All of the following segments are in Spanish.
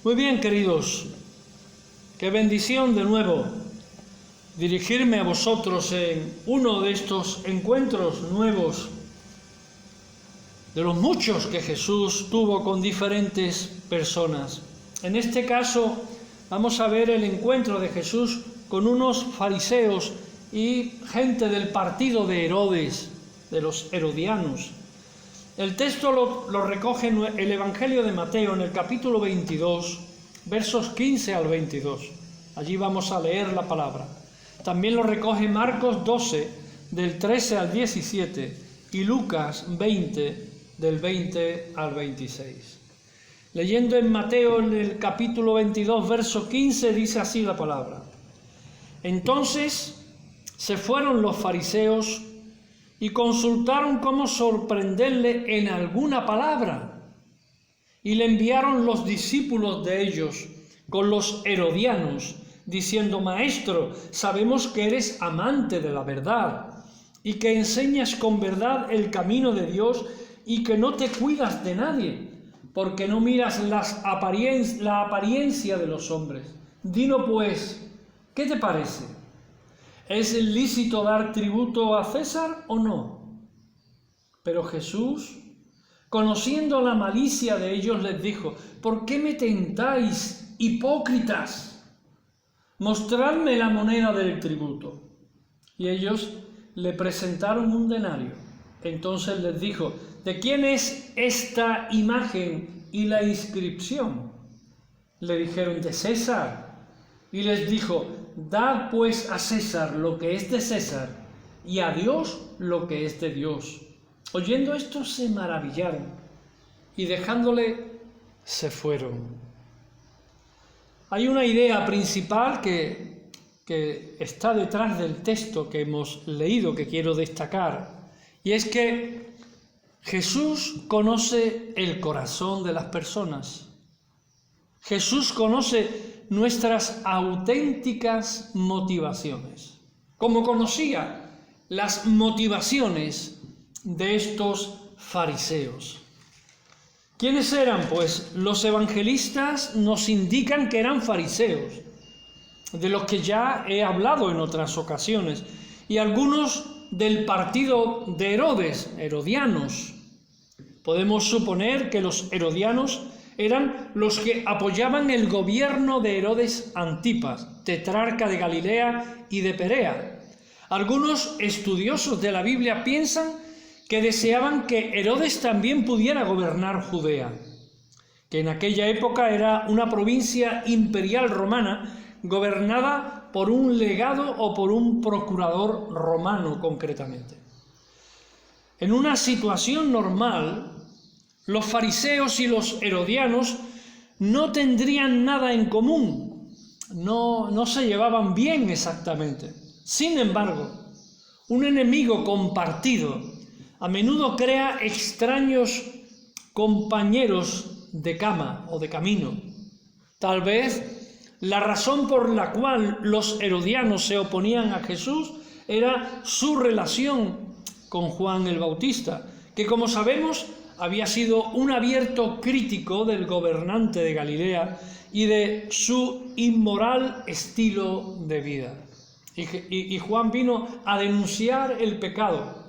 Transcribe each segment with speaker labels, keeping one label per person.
Speaker 1: Muy bien, queridos, qué bendición de nuevo dirigirme a vosotros en uno de estos encuentros nuevos, de los muchos que Jesús tuvo con diferentes personas. En este caso vamos a ver el encuentro de Jesús con unos fariseos y gente del partido de Herodes, de los herodianos. El texto lo recoge el Evangelio de Mateo en el capítulo 22, versos 15 al 22. Allí vamos a leer la palabra. También lo recoge Marcos 12, del 13 al 17, y Lucas 20, del 20 al 26. Leyendo en Mateo en el capítulo 22, verso 15, dice así la palabra. Entonces se fueron los fariseos y consultaron cómo sorprenderle en alguna palabra, y le enviaron los discípulos de ellos con los herodianos, diciendo: Maestro, sabemos que eres amante de la verdad y que enseñas con verdad el camino de Dios y que no te cuidas de nadie, porque no miras la apariencia de los hombres. Dinos pues, ¿qué te parece? ¿Es lícito dar tributo a César o no? Pero Jesús, conociendo la malicia de ellos, les dijo: ¿por qué me tentáis, hipócritas? Mostradme la moneda del tributo. Y ellos le presentaron un denario. Entonces les dijo: ¿de quién es esta imagen y la inscripción? Le dijeron: de César. Y les dijo: dad pues a César lo que es de César y a Dios lo que es de Dios. Oyendo esto se maravillaron y dejándole se fueron. Hay una idea principal que está detrás del texto que hemos leído, que quiero destacar, y es que Jesús conoce el corazón de las personas. Jesús conoce nuestras auténticas motivaciones, como conocía las motivaciones de estos fariseos. ¿Quiénes eran? Pues los evangelistas nos indican que eran fariseos, de los que ya he hablado en otras ocasiones, y algunos del partido de Herodes, herodianos. Podemos suponer que los herodianos eran los que apoyaban el gobierno de Herodes Antipas, tetrarca de Galilea y de Perea. Algunos estudiosos de la Biblia piensan que deseaban que Herodes también pudiera gobernar Judea, que en aquella época era una provincia imperial romana gobernada por un legado o por un procurador romano concretamente. En una situación normal, los fariseos y los herodianos no tendrían nada en común, no se llevaban bien exactamente. Sin embargo, un enemigo compartido a menudo crea extraños compañeros de cama o de camino. Tal vez la razón por la cual los herodianos se oponían a Jesús era su relación con Juan el Bautista, que, como sabemos, había sido un abierto crítico del gobernante de Galilea y de su inmoral estilo de vida. Y Juan vino a denunciar el pecado.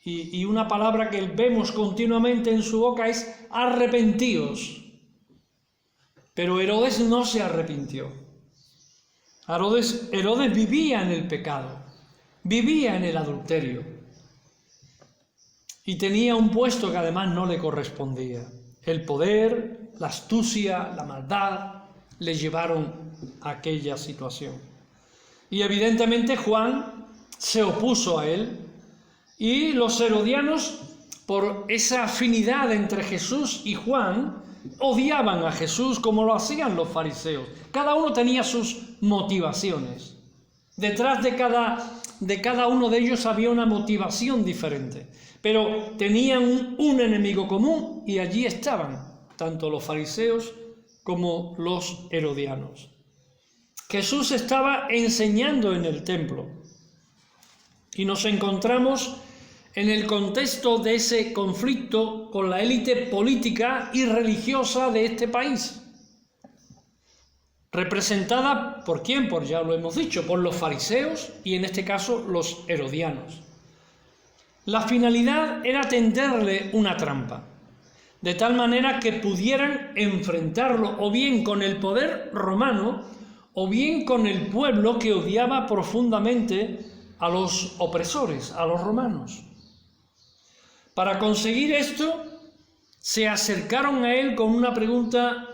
Speaker 1: Y una palabra que vemos continuamente en su boca es arrepentíos. Pero Herodes no se arrepintió. Herodes vivía en el pecado, vivía en el adulterio. Y tenía un puesto que además no le correspondía. El poder, la astucia, la maldad le llevaron a aquella situación. Y evidentemente Juan se opuso a él, y los herodianos, por esa afinidad entre Jesús y Juan, odiaban a Jesús como lo hacían los fariseos. Cada uno tenía sus motivaciones. Detrás de cada uno de ellos había una motivación diferente, pero tenían un enemigo común, y allí estaban tanto los fariseos como los herodianos. Jesús estaba enseñando en el templo y nos encontramos en el contexto de ese conflicto con la élite política y religiosa de este país. representada ¿por quién? Por ya lo hemos dicho, por los fariseos y en este caso los herodianos. La finalidad era tenderle una trampa, de tal manera que pudieran enfrentarlo o bien con el poder romano o bien con el pueblo que odiaba profundamente a los opresores, a los romanos. Para conseguir esto, se acercaron a él con una pregunta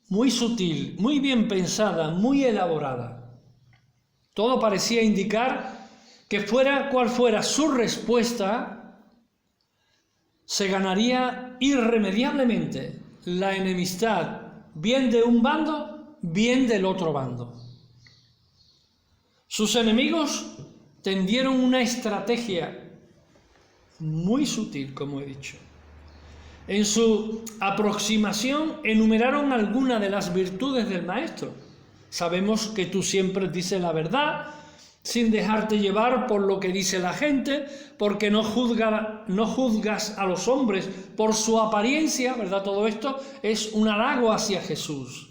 Speaker 1: muy sutil, muy bien pensada, muy elaborada. Todo parecía indicar que fuera cual fuera su respuesta, se ganaría irremediablemente la enemistad, bien de un bando, bien del otro bando. Sus enemigos tendieron una estrategia muy sutil, como he dicho. En su aproximación enumeraron algunas de las virtudes del Maestro. Sabemos que tú siempre dices la verdad, sin dejarte llevar por lo que dice la gente, porque no juzgas a los hombres por su apariencia, ¿verdad? Todo esto es un halago hacia Jesús.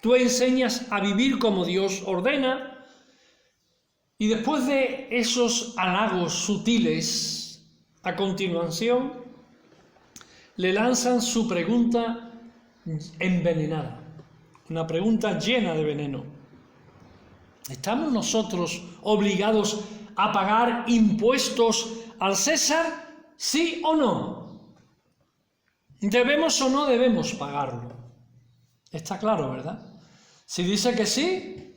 Speaker 1: Tú enseñas a vivir como Dios ordena, y después de esos halagos sutiles, a continuación, le lanzan su pregunta envenenada, una pregunta llena de veneno. ¿Estamos nosotros obligados a pagar impuestos al César? ¿Sí o no? ¿Debemos o no debemos pagarlo? Está claro, ¿verdad? Si dice que sí,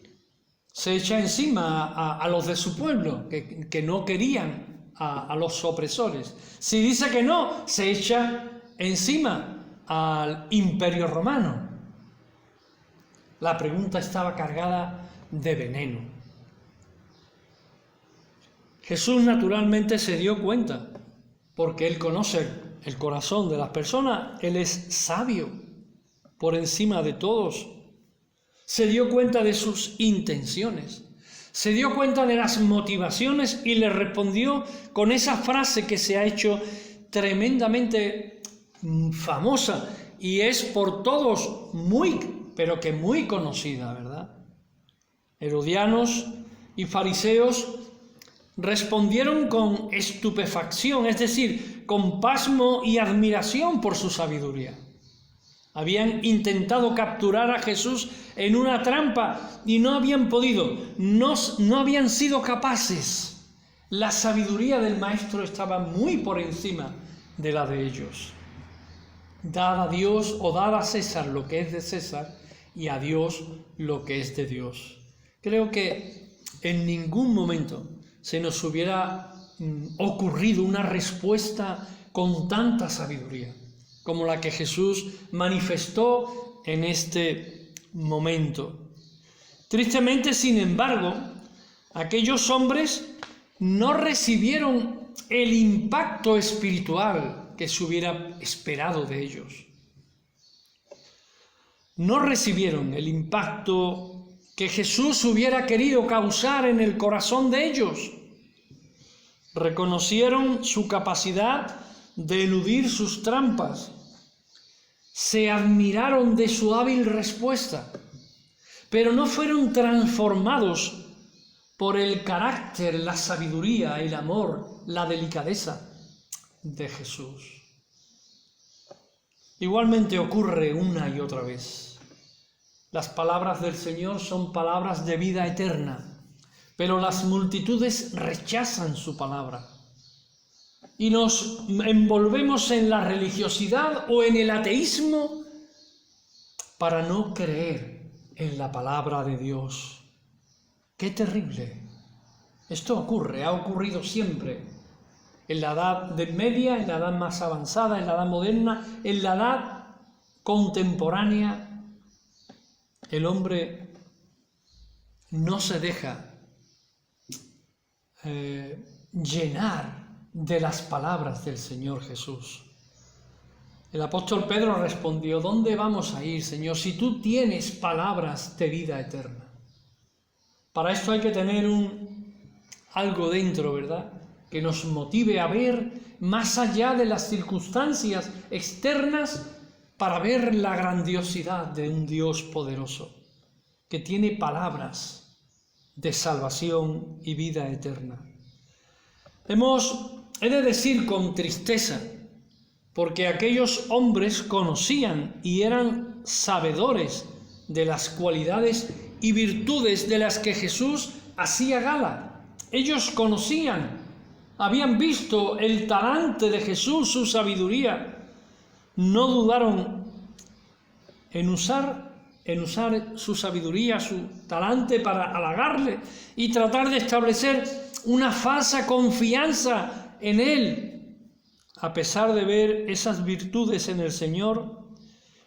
Speaker 1: se echa encima a los de su pueblo, que no querían a los opresores. Si dice que no, se echa encima al Imperio Romano. La pregunta estaba cargada de veneno. Jesús naturalmente se dio cuenta, porque Él conoce el corazón de las personas, Él es sabio por encima de todos. Se dio cuenta de sus intenciones, se dio cuenta de las motivaciones y le respondió con esa frase que se ha hecho tremendamente famosa y es por todos pero que muy conocida, ¿verdad? Herodianos y fariseos respondieron con estupefacción, es decir, con pasmo y admiración por su sabiduría. Habían intentado capturar a Jesús en una trampa y no habían podido, no habían sido capaces. La sabiduría del Maestro estaba muy por encima de la de ellos. Dad a Dios o dad a César lo que es de César y a Dios lo que es de Dios. Creo que en ningún momento se nos hubiera ocurrido una respuesta con tanta sabiduría como la que Jesús manifestó en este momento. Tristemente, sin embargo, aquellos hombres no recibieron el impacto espiritual que se hubiera esperado de ellos. No recibieron el impacto que Jesús hubiera querido causar en el corazón de ellos. Reconocieron su capacidad de eludir sus trampas. Se admiraron de su hábil respuesta, pero no fueron transformados por el carácter, la sabiduría, el amor, la delicadeza de Jesús. Igualmente ocurre una y otra vez. Las palabras del Señor son palabras de vida eterna, pero las multitudes rechazan su palabra. Y nos envolvemos en la religiosidad o en el ateísmo para no creer en la palabra de Dios. ¡Qué terrible! Esto ocurre, ha ocurrido siempre. En la edad media, en la edad más avanzada, en la edad moderna, en la edad contemporánea, el hombre no se deja llenar de las palabras del Señor Jesús. El apóstol Pedro respondió: ¿dónde vamos a ir, Señor, si tú tienes palabras de vida eterna? Para esto hay que tener algo dentro, ¿verdad?, que nos motive a ver más allá de las circunstancias externas para ver la grandiosidad de un Dios poderoso. que tiene palabras de salvación y vida eterna. He de decir con tristeza, porque aquellos hombres conocían y eran sabedores de las cualidades y virtudes de las que Jesús hacía gala. Ellos conocían, habían visto el talante de Jesús, su sabiduría. No dudaron en usar su sabiduría, su talante para halagarle y tratar de establecer una falsa confianza en él. A pesar de ver esas virtudes en el Señor,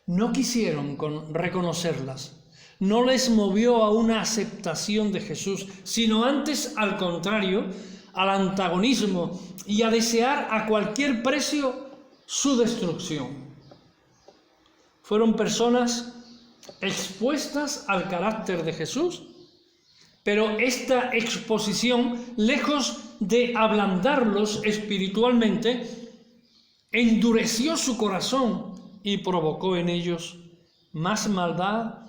Speaker 1: no quisieron reconocerlas. No les movió a una aceptación de Jesús, sino antes, al contrario, al antagonismo y a desear a cualquier precio su destrucción. Fueron personas expuestas al carácter de Jesús, pero esta exposición, lejos de ablandarlos espiritualmente, endureció su corazón y provocó en ellos más maldad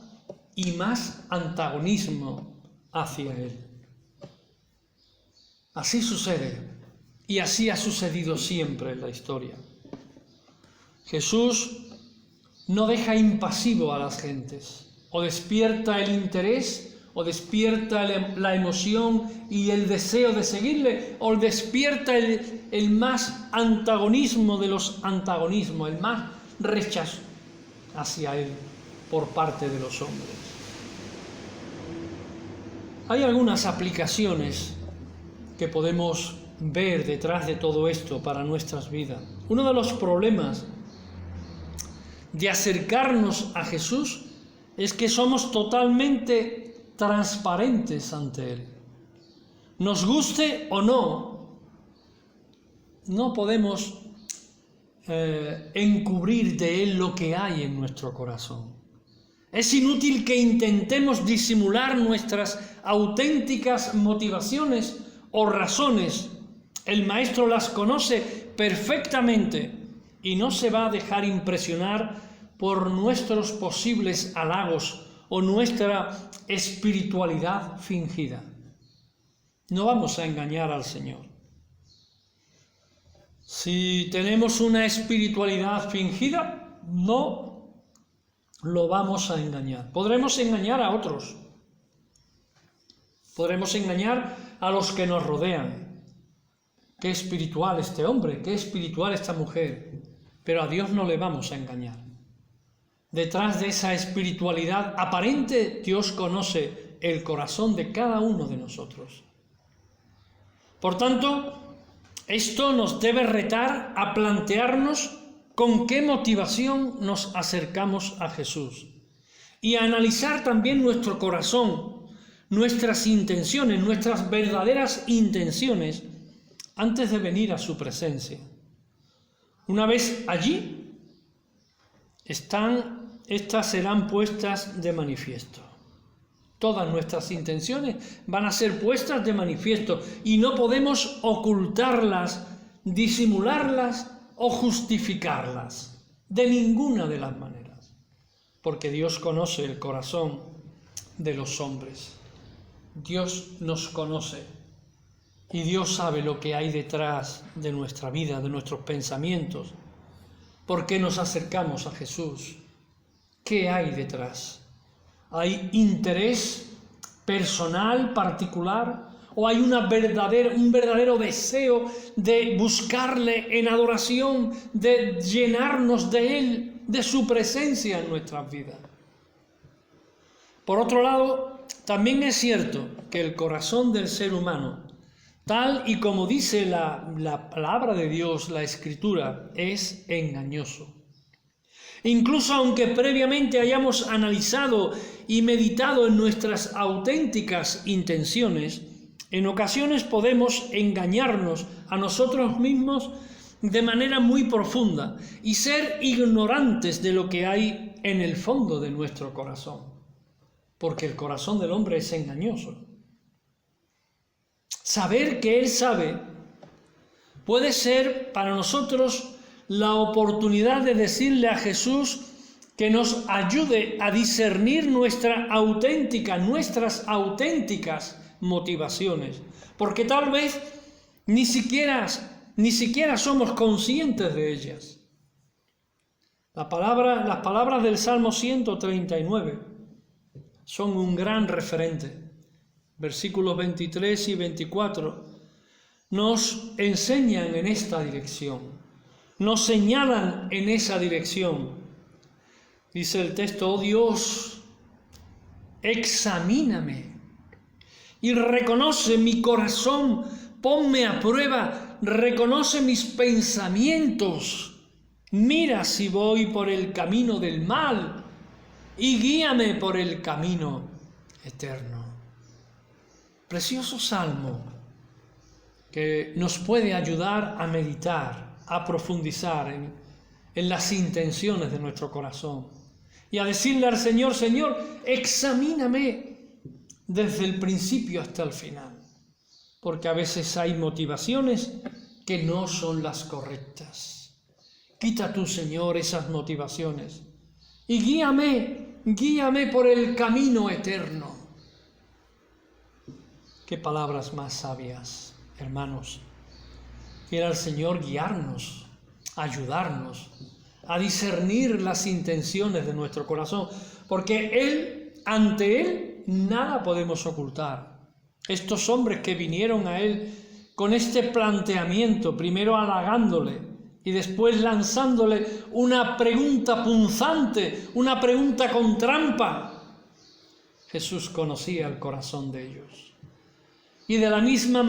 Speaker 1: y más antagonismo hacia él. Así sucede, y así ha sucedido siempre en la historia. Jesús no deja impasivo a las gentes, o despierta el interés, o despierta la emoción y el deseo de seguirle, o despierta el más antagonismo de los antagonismos, el más rechazo hacia él por parte de los hombres. Hay algunas aplicaciones que podemos ver detrás de todo esto para nuestras vidas. Uno de los problemas de acercarnos a Jesús es que somos totalmente transparentes ante Él. Nos guste o no, no podemos encubrir de Él lo que hay en nuestro corazón. Es inútil que intentemos disimular nuestras auténticas motivaciones o razones. El Maestro las conoce perfectamente y no se va a dejar impresionar por nuestros posibles halagos o nuestra espiritualidad fingida. No vamos a engañar al Señor. Si tenemos una espiritualidad fingida, no lo vamos a engañar. Podremos engañar a otros. Podremos engañar a los que nos rodean. Qué espiritual este hombre, qué espiritual esta mujer. Pero a Dios no le vamos a engañar. Detrás de esa espiritualidad aparente, Dios conoce el corazón de cada uno de nosotros. Por tanto, esto nos debe retar a plantearnos con qué motivación nos acercamos a Jesús y a analizar también nuestro corazón, nuestras intenciones, nuestras verdaderas intenciones antes de venir a su presencia. Una vez allí, estas serán puestas de manifiesto. Todas nuestras intenciones van a ser puestas de manifiesto y no podemos ocultarlas, disimularlas o justificarlas de ninguna de las maneras, porque Dios conoce el corazón de los hombres. Dios nos conoce y Dios sabe lo que hay detrás de nuestra vida, de nuestros pensamientos. ¿Por qué nos acercamos a Jesús? ¿Qué hay detrás? ¿Hay interés personal, particular? ¿O hay un verdadero deseo de buscarle en adoración, de llenarnos de Él, de su presencia en nuestras vidas? Por otro lado, también es cierto que el corazón del ser humano, tal y como dice la palabra de Dios, la Escritura, es engañoso. Incluso aunque previamente hayamos analizado y meditado en nuestras auténticas intenciones, en ocasiones podemos engañarnos a nosotros mismos de manera muy profunda y ser ignorantes de lo que hay en el fondo de nuestro corazón, porque el corazón del hombre es engañoso. Saber que Él sabe puede ser para nosotros la oportunidad de decirle a Jesús que nos ayude a discernir nuestras auténticas motivaciones, porque tal vez ni siquiera somos conscientes de ellas. Las palabras del Salmo 139 son un gran referente. Versículos 23 y 24 nos enseñan en esta dirección, nos señalan en esa dirección. Dice el texto: oh Dios, examíname y reconoce mi corazón, ponme a prueba, reconoce mis pensamientos, mira si voy por el camino del mal y guíame por el camino eterno. Precioso salmo que nos puede ayudar a meditar, a profundizar en las intenciones de nuestro corazón y a decirle al Señor: Señor, examíname desde el principio hasta el final, porque a veces hay motivaciones que no son las correctas. Quita tú, Señor, esas motivaciones y guíame por el camino eterno. Qué palabras más sabias, hermanos. Quiera el Señor guiarnos, ayudarnos a discernir las intenciones de nuestro corazón, porque ante Él nada podemos ocultar. Estos hombres que vinieron a Él con este planteamiento, primero halagándole y después lanzándole una pregunta punzante, una pregunta con trampa, Jesús conocía el corazón de ellos. Y de la misma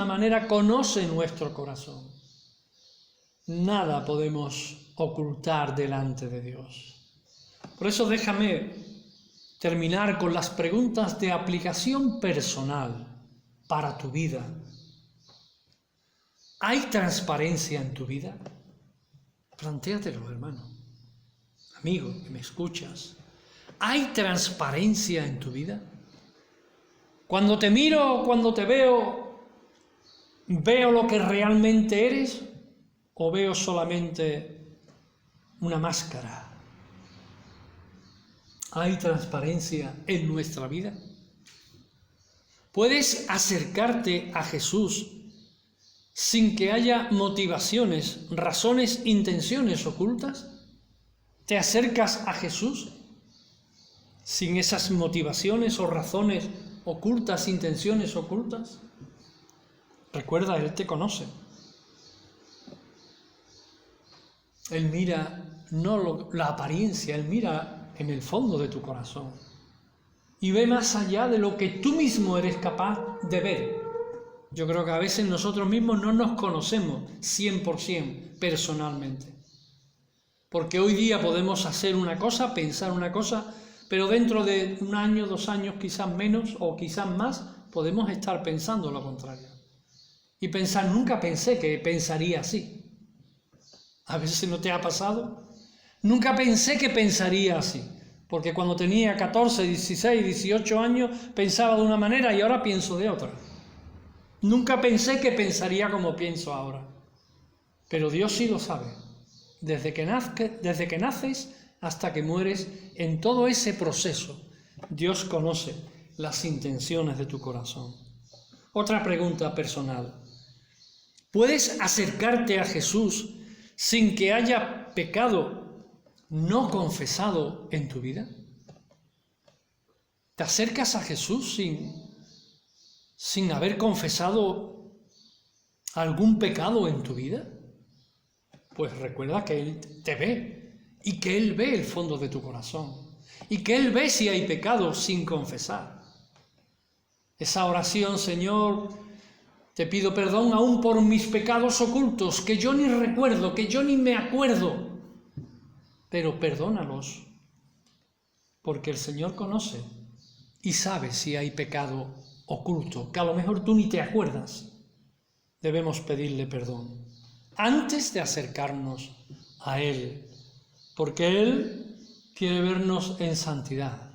Speaker 1: manera conoce nuestro corazón. Nada podemos ocultar delante de Dios. Por eso déjame terminar con las preguntas de aplicación personal para tu vida. ¿Hay transparencia en tu vida? Plantéatelo, hermano, amigo, que me escuchas. ¿Hay transparencia en tu vida? Cuando te miro, cuando te veo lo que realmente eres o veo solamente una máscara. ¿Hay transparencia en nuestra vida? ¿Puedes acercarte a Jesús sin que haya motivaciones, razones, intenciones ocultas? ¿Te acercas a Jesús sin esas motivaciones o razones ocultas, intenciones ocultas? Recuerda, Él te conoce. Él mira no la apariencia, Él mira en el fondo de tu corazón y ve más allá de lo que tú mismo eres capaz de ver. Yo creo que a veces nosotros mismos no nos conocemos 100% personalmente, porque hoy día podemos hacer una cosa, pensar una cosa, pero dentro de 1 año, 2 años, quizás menos o quizás más, podemos estar pensando lo contrario. Y pensar, nunca pensé que pensaría así. ¿A veces no te ha pasado? Nunca pensé que pensaría así, porque cuando tenía 14, 16, 18 años pensaba de una manera y ahora pienso de otra. Nunca pensé que pensaría como pienso ahora, pero Dios sí lo sabe. Desde que naces hasta que mueres, en todo ese proceso, Dios conoce las intenciones de tu corazón. Otra pregunta personal. ¿Puedes acercarte a Jesús sin que haya pecado no confesado en tu vida? ¿Te acercas a Jesús sin haber confesado algún pecado en tu vida? Pues recuerda que Él te ve y que Él ve el fondo de tu corazón y que Él ve si hay pecado sin confesar. Esa oración: Señor, te pido perdón aún por mis pecados ocultos, que yo ni recuerdo, que yo ni me acuerdo, pero perdónalos, porque el Señor conoce y sabe si hay pecado oculto, que a lo mejor tú ni te acuerdas. Debemos pedirle perdón antes de acercarnos a Él, porque Él quiere vernos en santidad.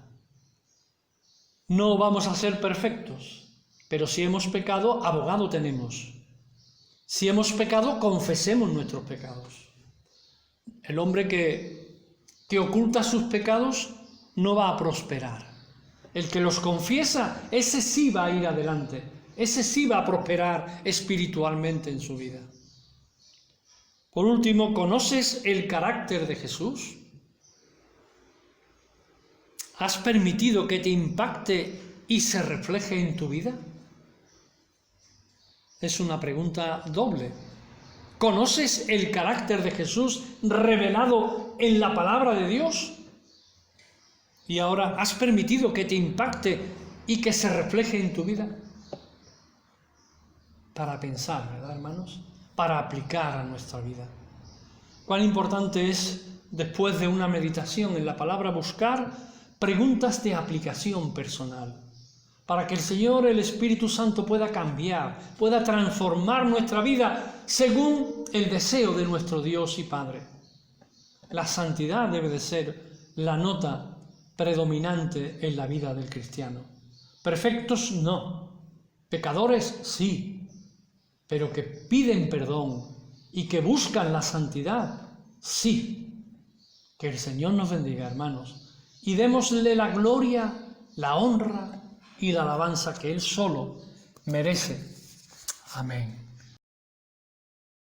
Speaker 1: No vamos a ser perfectos, pero si hemos pecado, abogado tenemos. Si hemos pecado, confesemos nuestros pecados. El hombre que que oculta sus pecados no va a prosperar. El que los confiesa, ese sí va a ir adelante, ese sí va a prosperar espiritualmente en su vida. Por último, ¿conoces el carácter de Jesús? ¿Has permitido que te impacte y se refleje en tu vida? Es una pregunta doble. ¿Conoces el carácter de Jesús revelado en la palabra de Dios? Y ahora, ¿has permitido que te impacte y que se refleje en tu vida? Para pensar, ¿verdad, hermanos? Para aplicar a nuestra vida. Cuán importante es, después de una meditación en la palabra, buscar preguntas de aplicación personal, para que el Señor, el Espíritu Santo, pueda cambiar, pueda transformar nuestra vida según el deseo de nuestro Dios y Padre. La santidad debe de ser la nota predominante en la vida del cristiano. Perfectos no, pecadores sí, pero que piden perdón y que buscan la santidad, sí. Que el Señor nos bendiga, hermanos, y démosle la gloria, la honra y la alabanza que Él solo merece. Amén.